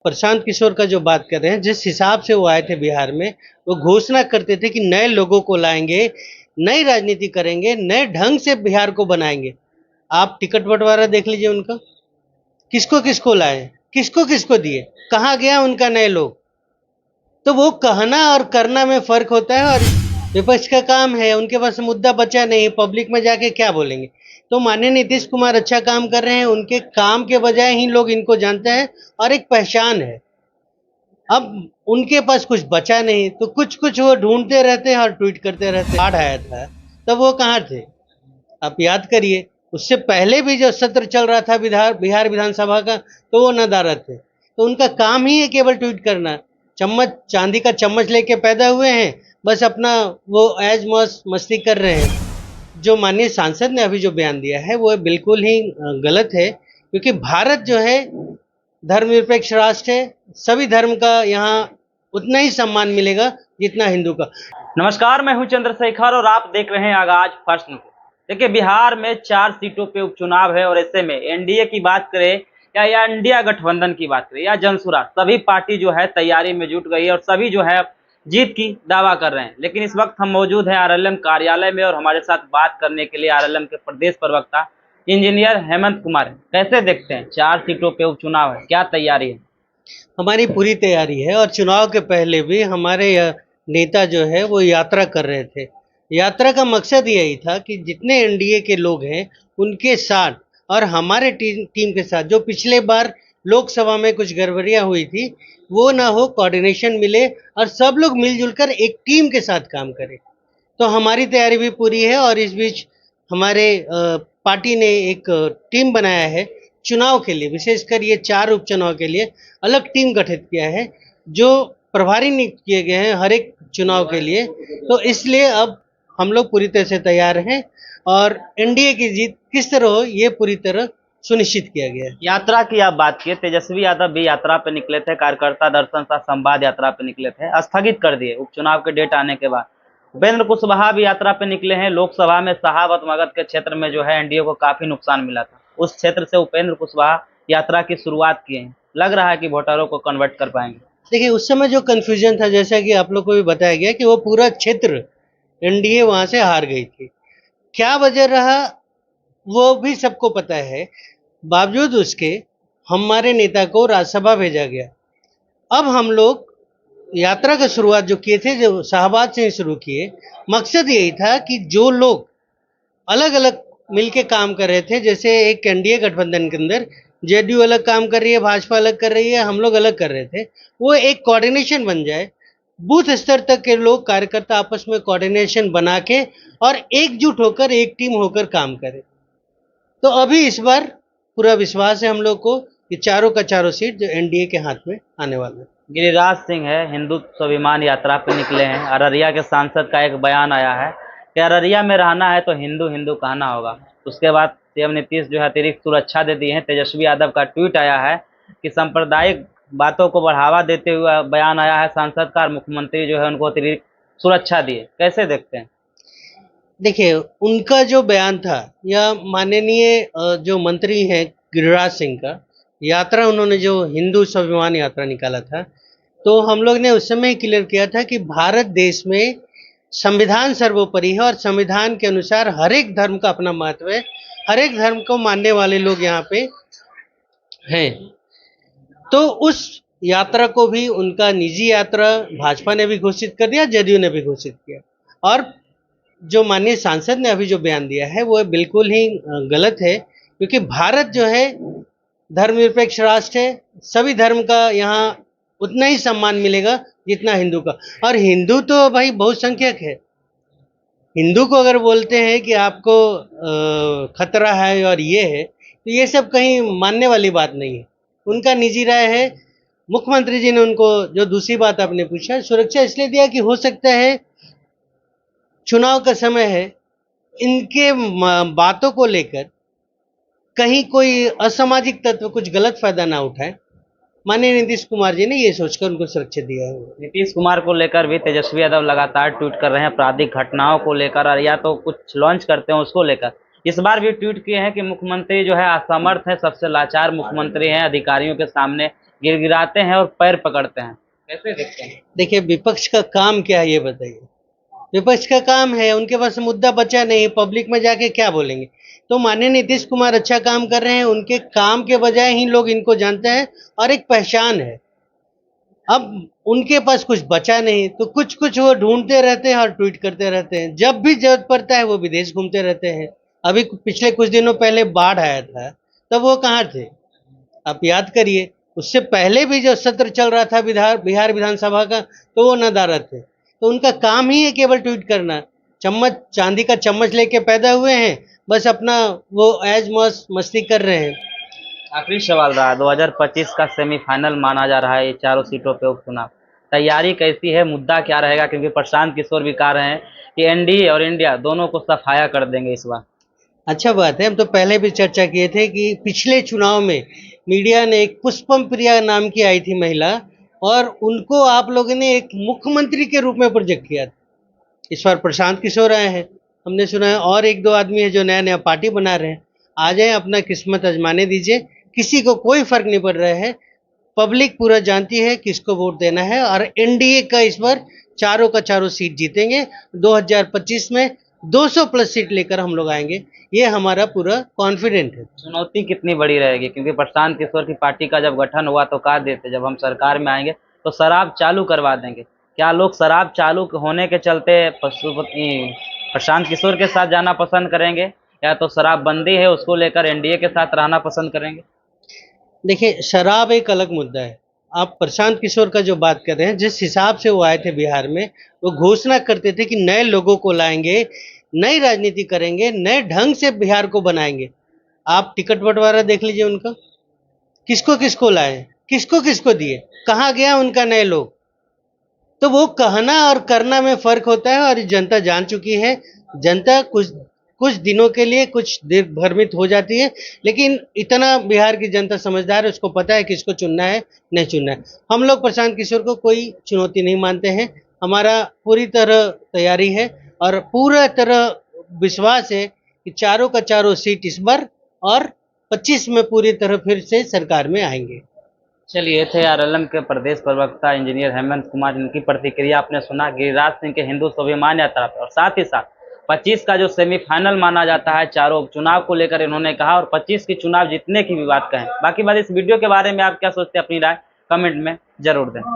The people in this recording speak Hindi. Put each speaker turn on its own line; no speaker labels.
प्रशांत किशोर का जो बात कर रहे हैं, जिस हिसाब से वो आए थे बिहार में, वो घोषणा करते थे कि नए लोगों को लाएंगे, नई राजनीति करेंगे, नए ढंग से बिहार को बनाएंगे। आप टिकट बंटवारा देख लीजिए उनका, किसको किसको लाए, किसको किसको दिए, कहाँ गया उनका नए लोग। तो वो कहना और करना में फर्क होता है। और विपक्ष का काम है, उनके पास मुद्दा बचा नहीं, पब्लिक में जाके क्या बोलेंगे। तो माननीय नीतीश कुमार अच्छा काम कर रहे हैं, उनके काम के बजाय ही लोग इनको जानते हैं और एक पहचान है। अब उनके पास कुछ बचा नहीं तो कुछ कुछ वो ढूंढते रहते हैं और ट्वीट करते रहते हैं। बाढ़ आया था तब वो कहाँ थे, आप याद करिए। उससे पहले भी जो सत्र चल रहा था बिहार विधानसभा का, तो वो नदारद थे। तो उनका काम ही है केवल ट्वीट करना। चम्मच, चांदी का चम्मच लेके पैदा हुए हैं, बस अपना वो ऐज मस्ती कर रहे हैं। जो माननीय सांसद ने अभी जो बयान दिया है वो बिल्कुल ही गलत है, क्योंकि भारत जो है धर्मनिरपेक्ष राष्ट्र है। सभी धर्म का यहाँ उतना ही सम्मान मिलेगा जितना हिंदू का।
नमस्कार, मैं हूं चंद्रशेखर और आप देख रहे हैं आगाज फर्स्ट न्यूज। देखिए, बिहार में 4 सीटों पे उपचुनाव है और ऐसे में एनडीए की बात करें या इंडिया गठबंधन की बात करें या जनसुराज, सभी पार्टी जो है तैयारी में जुट गई है और सभी जो है जीत की दावा कर रहे हैं। लेकिन इस वक्त हम मौजूद हैं आरएलएम कार्यालय में और हमारे साथ बात करने के लिए आरएलएम के प्रदेश प्रवक्ता इंजीनियर हेमंत कुमार हैं। कैसे देखते हैं, 4 सीटों पे उपचुनाव है, क्या तैयारी है?
हमारी पूरी तैयारी है और चुनाव के पहले भी हमारे नेता जो है वो यात्रा कर रहे थे। यात्रा का मकसद यही था कि जितने एनडीए के लोग हैं उनके साथ और हमारे टीम के साथ, जो पिछले बार लोकसभा में कुछ गड़बड़ियां हुई थी वो ना हो, कोऑर्डिनेशन मिले और सब लोग मिलजुल कर एक टीम के साथ काम करें। तो हमारी तैयारी भी पूरी है और इस बीच हमारे पार्टी ने एक टीम बनाया है चुनाव के लिए, विशेषकर ये 4 उपचुनाव के लिए अलग टीम गठित किया है, जो प्रभारी नियुक्त किए गए हैं हर एक चुनाव के लिए। तो इसलिए अब हम लोग पूरी तरह से तैयार हैं और एनडीए की जीत किस तरह हो ये पूरी तरह सुनिश्चित किया गया है।
यात्रा की आप बात किए, तेजस्वी यादव भी यात्रा पे निकले थे, कार्यकर्ता दर्शन सा संवाद यात्रा पे निकले थे, स्थगित कर दिए उपचुनाव के डेट आने के बाद। उपेंद्र कुशवाहा भी यात्रा पे निकले हैं। लोकसभा में शाहाबाद मगध के क्षेत्र में जो है एनडीए को काफी नुकसान मिला था, उस क्षेत्र से उपेंद्र कुशवाहा यात्रा की शुरुआत किए हैं। लग रहा है कि वोटरों को कन्वर्ट कर पाएंगे।
देखिए, उस समय जो कंफ्यूजन था, जैसा कि आप लोग को भी बताया गया कि वो पूरा क्षेत्र एनडीए वहां से हार गई थी। क्या वजह रहा वो भी सबको पता है। बावजूद उसके हमारे नेता को राज्यसभा भेजा गया। अब हम लोग यात्रा का शुरुआत जो किए थे, जो शाहबाद से शुरू किए, मकसद यही था कि जो लोग अलग अलग मिलके काम कर रहे थे, जैसे एक एनडीए गठबंधन के अंदर जेडीयू अलग काम कर रही है, भाजपा अलग कर रही है, हम लोग अलग कर रहे थे, वो एक कोऑर्डिनेशन बन जाए। बूथ स्तर तक के लोग, कार्यकर्ता आपस में कोऑर्डिनेशन बना के और एकजुट होकर एक टीम होकर काम करें। तो अभी इस बार पूरा विश्वास है हम लोग को कि चारों का चारों सीट जो एनडीए के हाथ में आने वाला है।
गिरिराज सिंह है, हिंदू स्वाभिमान यात्रा पे निकले हैं। अररिया के सांसद का एक बयान आया है कि अररिया में रहना है तो हिंदू हिंदू कहना होगा। उसके बाद सीएम नीतीश जो है अतिरिक्त सुरक्षा दे दी है। तेजस्वी यादव का ट्वीट आया है कि सांप्रदायिक बातों को बढ़ावा देते हुए बयान आया है सांसद का, और मुख्यमंत्री जो है उनको अतिरिक्त सुरक्षा दिए। कैसे देखते हैं?
देखिए, उनका जो बयान था, या माननीय जो मंत्री हैं गिरिराज सिंह का यात्रा, उन्होंने जो हिंदू स्वाभिमान यात्रा निकाला था, तो हम लोग ने उस समय क्लियर किया था कि भारत देश में संविधान सर्वोपरि है और संविधान के अनुसार हर एक धर्म का अपना महत्व है। हर एक धर्म को मानने वाले लोग यहाँ पे हैं। तो उस यात्रा को भी, उनका निजी यात्रा, भाजपा ने भी घोषित कर दिया, जदयू ने भी घोषित किया। और जो माननीय सांसद ने अभी जो बयान दिया है वो बिल्कुल ही गलत है, क्योंकि भारत जो है धर्मनिरपेक्ष राष्ट्र है। सभी धर्म का यहाँ उतना ही सम्मान मिलेगा जितना हिंदू का। और हिंदू तो भाई बहुसंख्यक है। हिंदू को अगर बोलते हैं कि आपको खतरा है और ये है, तो ये सब कहीं मानने वाली बात नहीं है, उनका निजी राय है। मुख्यमंत्री जी ने उनको, जो दूसरी बात आपने पूछा, सुरक्षा इसलिए दिया कि हो सकता है चुनाव का समय है, इनके बातों को लेकर कहीं कोई असामाजिक तत्व कुछ गलत फायदा ना उठाए। माननीय नीतीश कुमार जी ने ये सोचकर उनको सुरक्षा दिया है।
नीतीश कुमार को लेकर भी तेजस्वी यादव लगातार ट्वीट कर रहे हैं, आपराधिक घटनाओं को लेकर, और या तो कुछ लॉन्च करते हैं उसको लेकर। इस बार भी ट्वीट किए हैं कि मुख्यमंत्री जो है असमर्थ है, सबसे लाचार मुख्यमंत्री हैं, अधिकारियों के सामने गिड़गिड़ाते हैं और पैर पकड़ते हैं। कैसे देखते हैं?
देखिए, विपक्ष का काम क्या है ये बताइए। विपक्ष का काम है, उनके पास मुद्दा बचा नहीं, पब्लिक में जाके क्या बोलेंगे। तो माननीय नीतीश कुमार अच्छा काम कर रहे हैं, उनके काम के बजाय ही लोग इनको जानते हैं और एक पहचान है। अब उनके पास कुछ बचा नहीं तो कुछ कुछ वो ढूंढते रहते हैं और ट्वीट करते रहते हैं। जब भी जरूरत पड़ता है वो विदेश घूमते रहते हैं। अभी पिछले कुछ दिनों पहले बाढ़ आया था, तब वो कहाँ थे? आप याद करिए। उससे पहले भी जो सत्र चल रहा था बिहार विधानसभा का, तो वो नदारद थे। तो उनका काम ही है केवल ट्वीट करना। चम्मच, चांदी का चम्मच लेके पैदा हुए हैं, बस अपना वो ऐज मौज मस्ती कर रहे हैं।
आखिरी सवाल रहा, 2025 का सेमीफाइनल माना जा रहा है ये चारों सीटों पे उपचुनाव। तैयारी कैसी है, मुद्दा क्या रहेगा? क्योंकि प्रशांत किशोर भी कह रहे हैं कि एनडीए और इंडिया दोनों को सफाया कर देंगे इस बार।
अच्छा बात है। हम तो पहले भी चर्चा किए थे कि पिछले चुनाव में मीडिया ने एक पुष्पम प्रिया नाम की आई थी महिला, और उनको आप लोगों ने एक मुख्यमंत्री के रूप में प्रोजेक्ट किया था। इस बार प्रशांत किशोर आए हैं, हमने सुना है, और एक दो आदमी है जो नया नया पार्टी बना रहे हैं। आ जाए, अपना किस्मत आजमाने दीजिए। किसी को कोई फर्क नहीं पड़ रहा है। पब्लिक पूरा जानती है किसको वोट देना है, और एनडीए का इस बार चारों का चारों सीट जीतेंगे। 2025 में 200 प्लस सीट लेकर हम लोग आएंगे, ये हमारा पूरा कॉन्फिडेंट है।
चुनौती कितनी बड़ी रहेगी? क्योंकि प्रशांत किशोर की पार्टी का जब गठन हुआ तो कहा देते जब हम सरकार में आएंगे तो शराब चालू करवा देंगे। क्या लोग शराब चालू होने के चलते प्रशांत किशोर के साथ जाना पसंद करेंगे, या तो शराब बंदी है उसको लेकर एनडीए के साथ रहना पसंद करेंगे?
देखिए, शराब एक अलग मुद्दा है। आप प्रशांत किशोर का जो बात कर रहे हैं, जिस हिसाब से वो आए थे बिहार में, वो घोषणा करते थे कि नए लोगों को लाएंगे, नई राजनीति करेंगे, नए ढंग से बिहार को बनाएंगे। आप टिकट बंटवारा देख लीजिए उनका, किसको किसको लाए, किसको किसको दिए, कहाँ गया उनका नए लोग। तो वो कहना और करना में फर्क होता है, और ये जनता जान चुकी है। जनता कुछ कुछ दिनों के लिए कुछ देर भ्रमित हो जाती है, लेकिन इतना बिहार की जनता समझदार है, उसको पता है किसको चुनना है, नहीं चुनना है। हम लोग प्रशांत किशोर को कोई चुनौती नहीं मानते हैं। हमारा पूरी तरह तैयारी है और पूरा तरह विश्वास है कि चारों का चारों सीट इस बार और 25 में पूरी तरह फिर से सरकार में आएंगे।
चलिए, ये थे आरएलएम के प्रदेश प्रवक्ता इंजीनियर हेमंत कुमार, जिनकी प्रतिक्रिया आपने सुना गिरिराज सिंह के हिंदू स्वाभिमान यात्रा पर, और साथ ही साथ 25 का जो सेमीफाइनल माना जाता है चारों चुनाव को लेकर इन्होंने कहा, और 25 की चुनाव जीतने की भी बात कहें। बाकी बात इस वीडियो के बारे में आप क्या सोचते हैं, अपनी राय कमेंट में जरूर दें।